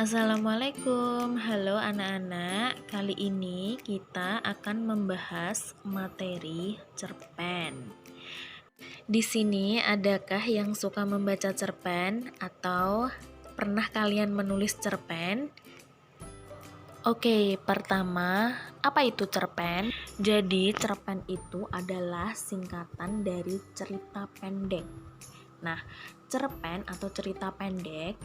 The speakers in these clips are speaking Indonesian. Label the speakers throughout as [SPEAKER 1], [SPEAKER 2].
[SPEAKER 1] Assalamualaikum, halo anak-anak. Kali ini kita akan membahas materi cerpen. Di sini adakah yang suka membaca cerpen atau pernah kalian menulis cerpen? Oke, pertama, apa itu cerpen? Jadi, cerpen itu adalah singkatan dari cerita pendek. Nah, cerpen atau cerita pendek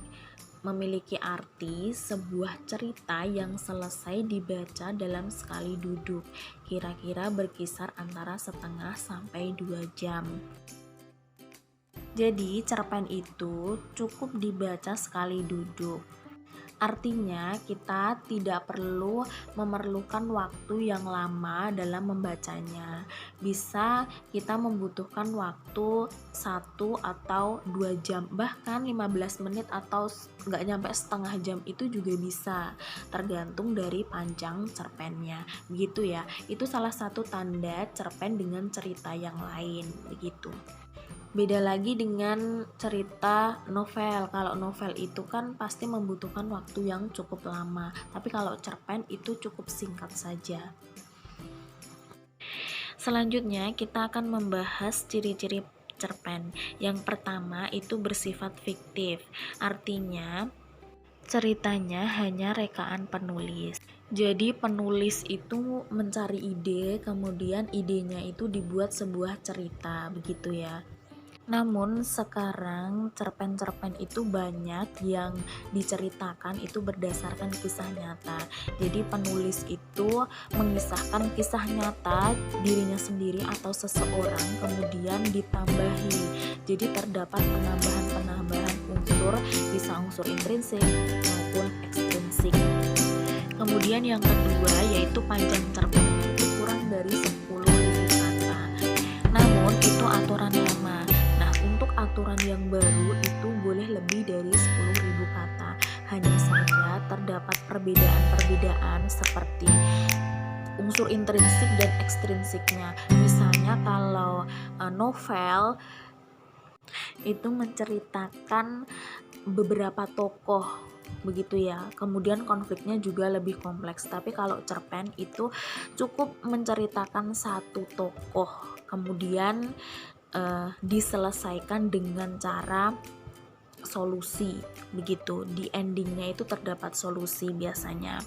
[SPEAKER 1] memiliki arti sebuah cerita yang selesai dibaca dalam sekali duduk, kira-kira berkisar antara setengah sampai 2 jam. Jadi, cerpen itu cukup dibaca sekali duduk. Artinya, kita tidak perlu memerlukan waktu yang lama dalam membacanya. Bisa kita membutuhkan waktu 1 atau 2 jam, bahkan 15 menit atau nggak nyampe setengah jam itu juga bisa, tergantung dari panjang cerpennya. Begitu ya, itu salah satu tanda cerpen dengan cerita yang lain, begitu. Beda lagi dengan cerita novel. Kalau novel itu kan pasti membutuhkan waktu yang cukup lama, tapi kalau cerpen itu cukup singkat saja. Selanjutnya kita akan membahas ciri-ciri cerpen. Yang pertama itu bersifat fiktif, artinya ceritanya hanya rekaan penulis. Jadi penulis itu mencari ide, kemudian idenya itu dibuat sebuah cerita, begitu ya. Namun sekarang cerpen-cerpen itu banyak yang diceritakan itu berdasarkan kisah nyata. Jadi penulis itu mengisahkan kisah nyata dirinya sendiri atau seseorang, kemudian ditambahi. Jadi terdapat penambahan-penambahan unsur, bisa unsur intrinsik maupun ekstrinsik. Kemudian yang kedua yaitu panjang cerpen itu kurang dari 10.000 kata. Namun itu aturan lama. Aturan yang baru itu boleh lebih dari 10.000 kata. Hanya saja terdapat perbedaan-perbedaan seperti unsur intrinsik dan ekstrinsiknya. Misalnya kalau novel itu menceritakan beberapa tokoh, begitu ya. Kemudian konfliknya juga lebih kompleks. Tapi kalau cerpen itu cukup menceritakan satu tokoh, kemudian diselesaikan dengan cara solusi, begitu. Di endingnya itu terdapat solusi biasanya.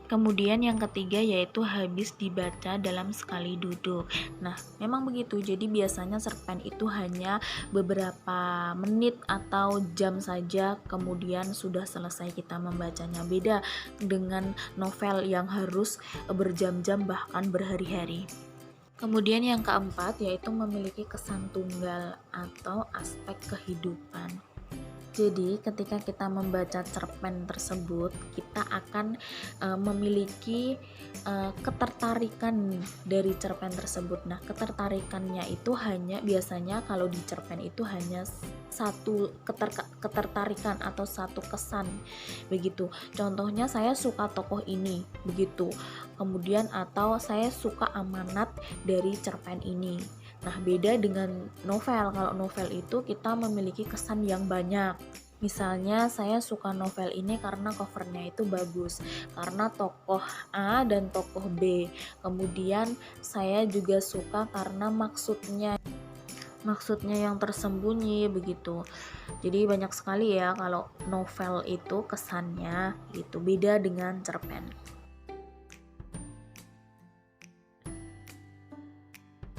[SPEAKER 1] Kemudian yang ketiga yaitu habis dibaca dalam sekali duduk. Nah, memang begitu. Jadi biasanya cerpen itu hanya beberapa menit atau jam saja, kemudian sudah selesai kita membacanya. Beda dengan novel yang harus berjam-jam bahkan berhari-hari. Kemudian yang keempat yaitu memiliki kesan tunggal atau aspek kehidupan. Jadi ketika kita membaca cerpen tersebut, kita akan memiliki ketertarikan dari cerpen tersebut. Nah, ketertarikannya itu hanya biasanya kalau di cerpen itu hanya satu ketertarikan atau satu kesan, begitu. Contohnya saya suka tokoh ini, begitu. Kemudian atau saya suka amanat dari cerpen ini. Nah, beda dengan novel. Kalau novel itu kita memiliki kesan yang banyak. Misalnya saya suka novel ini karena covernya itu bagus, karena tokoh A dan tokoh B. Kemudian saya juga suka karena maksudnya yang tersembunyi, begitu. Jadi banyak sekali ya kalau novel itu kesannya gitu, beda dengan cerpen.